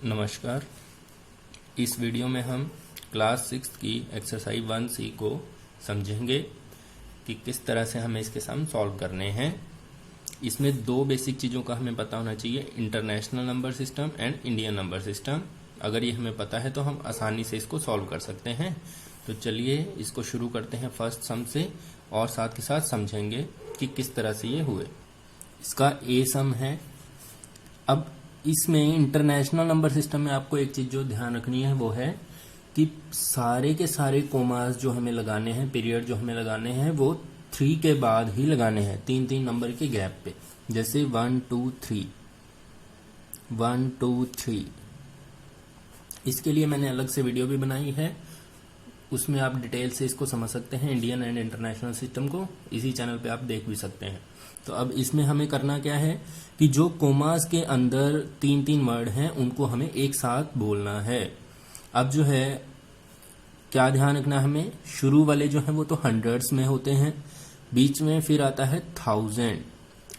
नमस्कार। इस वीडियो में हम क्लास 6 की एक्सरसाइज 1C को समझेंगे कि किस तरह से हमें इसके सम सॉल्व करने हैं। इसमें दो बेसिक चीज़ों का हमें पता होना चाहिए, international number system and Indian number system. अगर ये हमें पता है तो हम आसानी से इसको सॉल्व कर सकते हैं। तो चलिए इसको शुरू करते हैं फर्स्ट सम से और साथ के साथ समझेंगे कि किस तरह से ये हुए। इसका ए सम है। अब इसमें इंटरनेशनल नंबर सिस्टम में आपको एक चीज जो ध्यान रखनी है वो है कि सारे के सारे कोमास जो हमें लगाने हैं, पीरियड जो हमें लगाने हैं, वो 3 के बाद ही लगाने हैं, 3-3 नंबर के गैप पे। जैसे 1 2 3 1 2 3। इसके लिए मैंने अलग से वीडियो भी बनाई है, उसमें आप डिटेल से इसको समझ सकते हैं, इंडियन एंड इंटरनेशनल सिस्टम को इसी चैनल पे आप देख भी सकते हैं। तो अब इसमें हमें करना क्या है कि जो कोमास के अंदर 3-3 वर्ड हैं उनको हमें एक साथ बोलना है। अब जो है क्या ध्यान रखना है हमें, शुरू वाले जो है वो तो हंड्रेड्स में होते हैं, बीच में फिर आता है 1000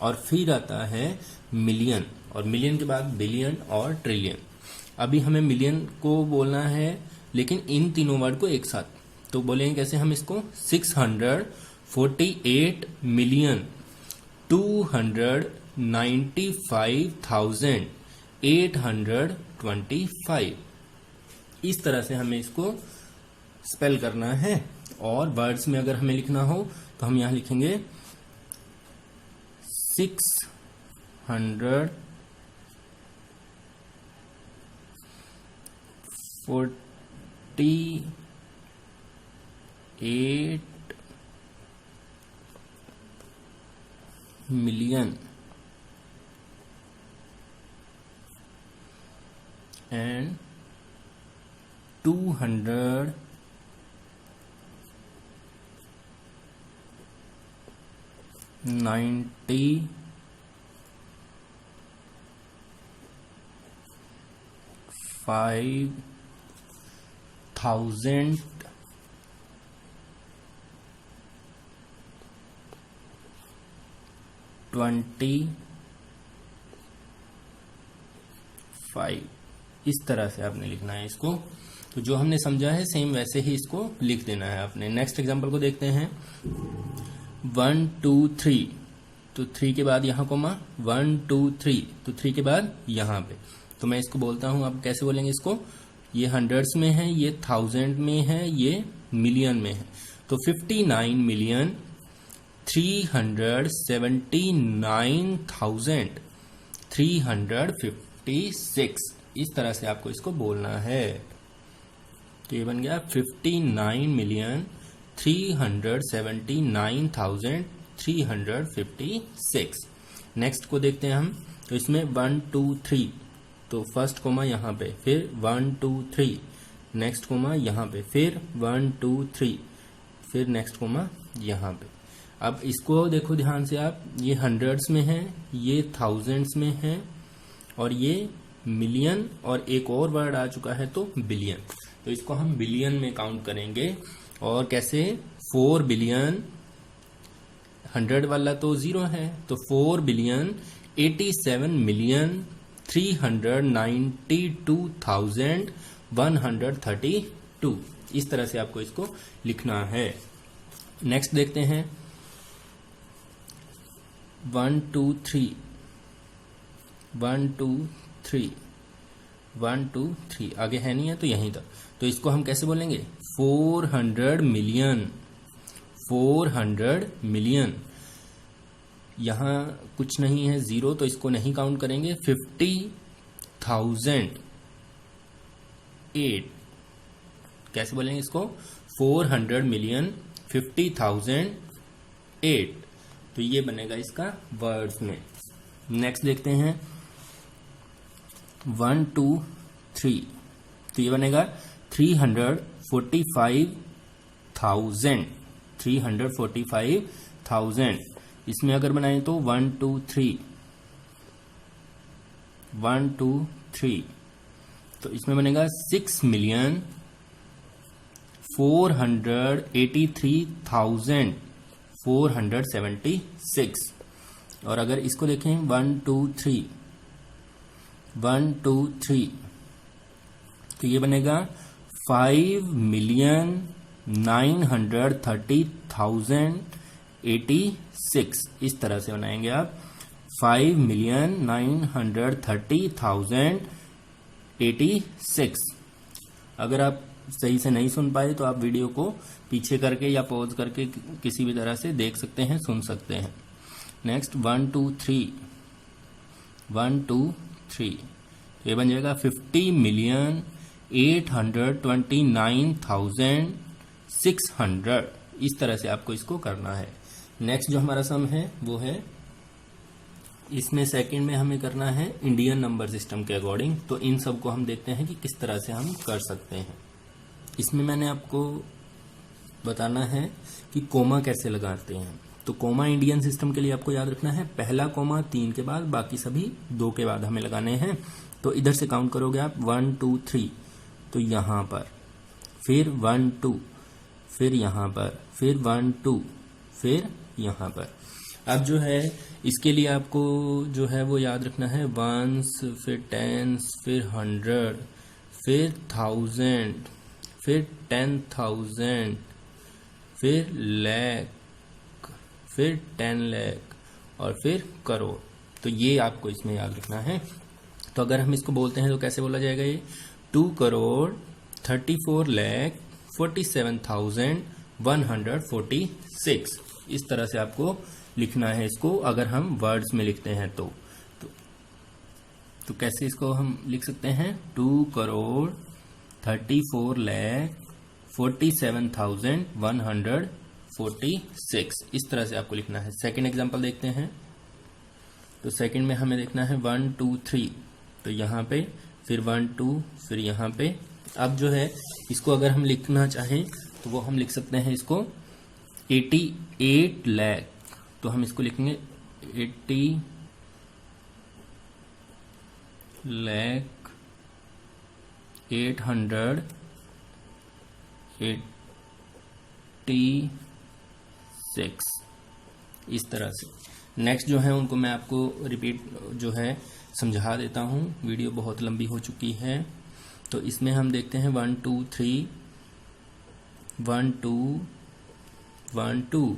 और फिर आता है मिलियन, और मिलियन के बाद बिलियन और ट्रिलियन। अभी हमें मिलियन को बोलना है लेकिन इन तीनों वर्ड को एक साथ। तो बोलेंगे कैसे हम इसको, 648 मिलियन 295,825। इस तरह से हमें इसको स्पेल करना है। और वर्ड्स में अगर हमें लिखना हो तो हम यहां लिखेंगे 648 million and 295,000 25। इस तरह से आपने लिखना है इसको। तो जो हमने समझा है सेम वैसे ही इसको लिख देना है आपने। नेक्स्ट एग्जांपल को देखते हैं। 1 2 3, तो 3 के बाद यहाँ कोमा, 1 2 3, तो 3 के बाद यहाँ पे। तो मैं इसको बोलता हूँ, आप कैसे बोलेंगे इसको, ये हंड्रेड्स में है, ये 1000 में है, ये मिलियन में है। तो 59,379,356। इस तरह से आपको इसको बोलना है। तो ये बन गया 59,379,356। नेक्स्ट को देखते हैं हम। तो इसमें 1 2 3, तो फर्स्ट कोमा यहाँ पे, फिर 1 2 3, नेक्स्ट कोमा यहाँ पे, फिर 1 2 3, फिर नेक्स्ट कोमा यहाँ पे। अब इसको देखो ध्यान से आप, ये हंड्रेड्स में है, ये थाउजेंड्स में है, और ये मिलियन, और एक और वर्ड आ चुका है तो बिलियन। तो इसको हम बिलियन में काउंट करेंगे। और कैसे, 4 बिलियन, 100 वाला तो 0 है, तो 4 बिलियन 87 मिलियन 392,132। इस तरह से आपको इसको लिखना है। नेक्स्ट देखते हैं 1 2 3 1 2 3 1 2 3, आगे है नहीं है तो यहीं तक। तो इसको हम कैसे बोलेंगे, 400 मिलियन 400 मिलियन। यहाँ कुछ नहीं है, 0, तो इसको नहीं काउंट करेंगे। 50,008, कैसे बोलेंगे इसको, 400 मिलियन 50,008। तो ये बनेगा इसका वर्ड्स में। नेक्स्ट देखते हैं 1 2 3, तो ये बनेगा 345,000। इसमें अगर बनाएं तो 1 2 3 1 2 3, तो इसमें बनेगा 6,483,476। और अगर इसको देखें 1 2 3 1 2 3, तो ये बनेगा 5,930,086। इस तरह से बनाएंगे आप 5,930,086। अगर आप सही से नहीं सुन पाए तो आप वीडियो को पीछे करके या पॉज करके किसी भी तरह से देख सकते हैं, सुन सकते हैं। नेक्स्ट 1 2 3 तो ये बन जाएगा 50,829,600। इस तरह से आपको इसको करना है। नेक्स्ट जो हमारा सम है वो है, इसमें सेकंड में हमें करना है इंडियन नंबर सिस्टम के अकॉर्डिंग। तो इन सब को हम देखते हैं कि किस तरह से हम कर सकते हैं। इसमें मैंने आपको बताना है कि कोमा कैसे लगाते हैं। तो कोमा इंडियन सिस्टम के लिए आपको याद रखना है, पहला कोमा 3 के बाद, बाकी सभी 2 के बाद हमें लगाने हैं। तो इधर से काउंट करोगे आप 1 2 3, तो यहां पर, फिर 1 2, फिर यहां पर, फिर 1 2, फिर यहां पर। अब जो है इसके लिए आपको जो है वो याद रखना है वंस, फिर टेंस, फिर 100, फिर 1000, फिर 10,000, फिर लाख, फिर 10 लाख और फिर करोड़। तो ये आपको इसमें याद रखना है। तो अगर हम इसको बोलते हैं तो कैसे बोला जाएगा ये 2,34,47,146। इस तरह से आपको लिखना है इसको, अगर हम वर्ड्स में लिखते हैं तो कैसे इसको हम लिख सकते हैं 2,34,47,146। इस तरह से आपको लिखना है। सेकंड एग्जांपल देखते हैं। तो सेकंड में हमें देखना है 1 2 3, तो यहाँ पे, फिर 1 2, फिर यहाँ पे। अब जो है इसको अगर हम लिखना चाहें तो वो हम लिख सकते हैं इसको 88 लाख। तो हम इसको लिखेंगे 80 लाख 886। इस तरह से। नेक्स्ट जो है उनको मैं आपको रिपीट जो है समझा देता हूँ, वीडियो बहुत लंबी हो चुकी है। तो इसमें हम देखते हैं 1 2 3 1 2 1 2।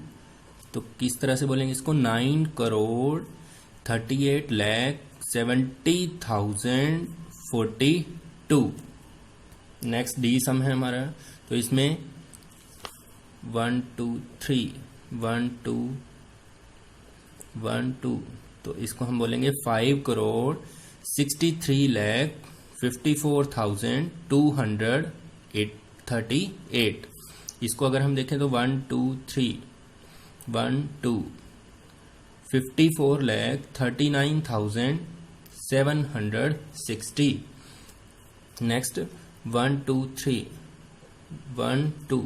तो किस तरह से बोलेंगे इसको 9,38,70,042। नेक्स्ट डी सम है हमारा। तो इसमें 1 2 3 1 2 1 2, तो इसको हम बोलेंगे 5,63,54,238। इसको अगर हम देखें तो 1 2 3 1 2 54,39,760। नेक्स्ट 1 2 3 1 2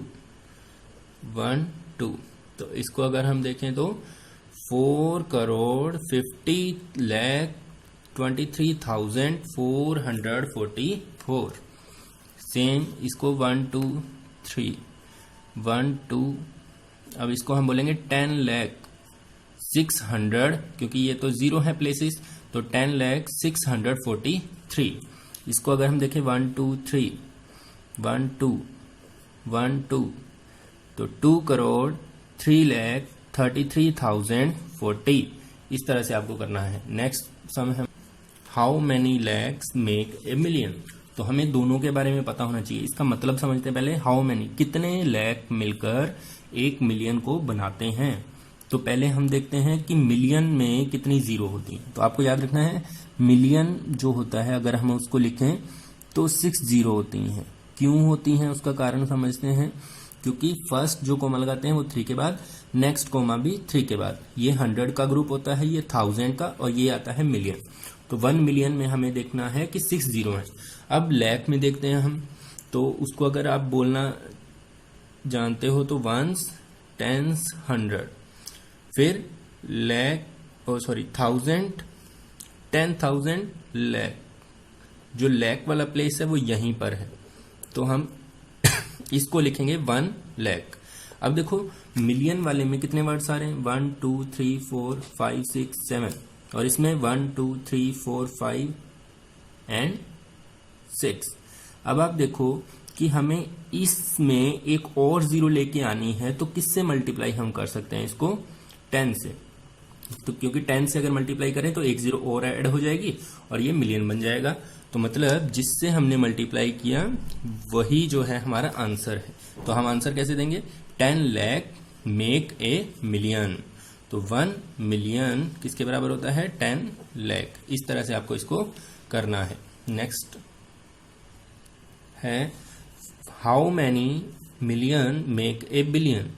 1 2, तो इसको अगर हम देखें तो 4,50,23,444। सेम इसको 1 2 3 1 2। अब इसको हम बोलेंगे 10,06,000, क्योंकि ये तो 0 है प्लेसेस, तो 10,06,043। इसको अगर हम देखें 1 2 3 1 2 1 2, तो 2,03,33,040। इस तरह से आपको करना है। नेक्स्ट सम है how many lakhs make a million. तो हमें दोनों के बारे में पता होना चाहिए। इसका मतलब समझते हैं पहले। हाउ मैनी, कितने लैख मिलकर 1 मिलियन को बनाते हैं। तो पहले हम देखते हैं कि मिलियन में कितनी जीरो होती हैं। तो आपको याद रखना है मिलियन जो होता है अगर हम उसको लिखें तो 6 जीरो होती हैं। क्यों होती हैं उसका कारण समझते हैं। क्योंकि फर्स्ट जो कोमा लगाते हैं वो 3 के बाद, नेक्स्ट कोमा भी 3 के बाद। ये 100 का ग्रुप होता है, ये 1000 का, और ये आता है मिलियन। तो 1 मिलियन में हमें देखना है कि 6 जीरो है। अब लैख में देखते हैं हम, तो उसको अगर आप बोलना जानते हो तो वंस, टेंस, 100, फिर लैख, 1000, 10,000 लैख। जो लैख वाला प्लेस है वो यहीं पर है, तो हम इसको लिखेंगे 1 लाख। अब देखो मिलियन वाले में कितने वर्ड्स आ रहे हैं 1 2 3 4 5 6 7, और इसमें 1 2 3 4 5 एंड 6। अब आप देखो कि हमें इसमें एक और जीरो लेके आनी है, तो किससे मल्टीप्लाई हम कर सकते हैं इसको? 10 से। तो क्योंकि 10 से अगर मल्टीप्लाई करें तो एक जीरो और ऐड हो जाएगी और ये मिलियन बन जाएगा। तो मतलब जिससे हमने मल्टीप्लाई किया वही जो है हमारा आंसर है। तो हम आंसर कैसे देंगे? 10 लाख मेक ए मिलियन। तो 1 मिलियन किसके बराबर होता है? 10 लाख। इस तरह से आपको इसको करना है। नेक्स्ट है how many million make a billion.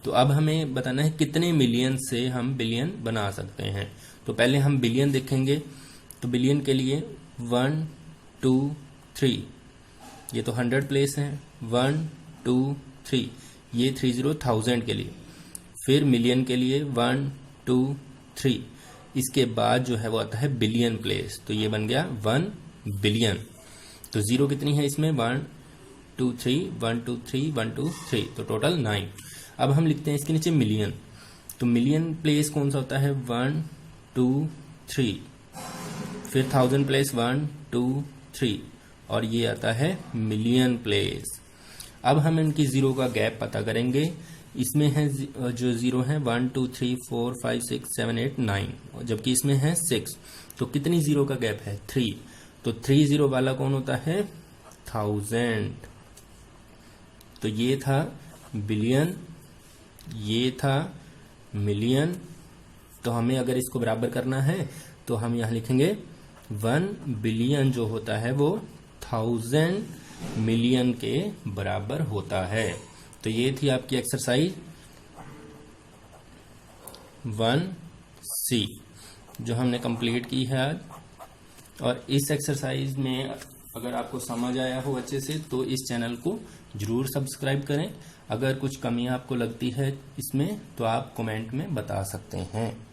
तो अब हमें बताना है कितने मिलियन से हम बिलियन बना सकते हैं। तो पहले हम बिलियन देखेंगे। तो बिलियन के लिए 1 2 3, ये तो 100 प्लेस है। 1 2 3, ये 30,000 के लिए। फिर मिलियन के लिए 1 2 3, इसके बाद जो है वो आता है बिलियन प्लेस। तो ये बन गया 1 बिलियन। तो जीरो कितनी है इसमें? 1 2 3 1 2 3 1 2 3, तो टोटल 9। अब हम लिखते हैं इसके नीचे मिलियन। तो मिलियन प्लेस कौन सा होता है? 1 2 3, फिर 1000 प्लेस 1 2 3, और ये आता है मिलियन प्लेस। अब हम इनकी जीरो का गैप पता करेंगे। इसमें है जो जीरो है 1 2 3 4 5 6 7 8 9, जबकि इसमें है 6। तो कितनी जीरो का गैप है? 3। तो 3 जीरो वाला कौन होता है? 1000। तो ये था बिलियन, ये था मिलियन। तो हमें अगर इसको बराबर करना है तो हम यहां लिखेंगे 1 बिलियन जो होता है वो 1000 मिलियन के बराबर होता है। तो ये थी आपकी एक्सरसाइज 1C जो हमने कंप्लीट की है आज। और इस एक्सरसाइज में अगर आपको समझ आया हो अच्छे से तो इस चैनल को जरूर सब्सक्राइब करें। अगर कुछ कमियां आपको लगती है इसमें तो आप कमेंट में बता सकते हैं।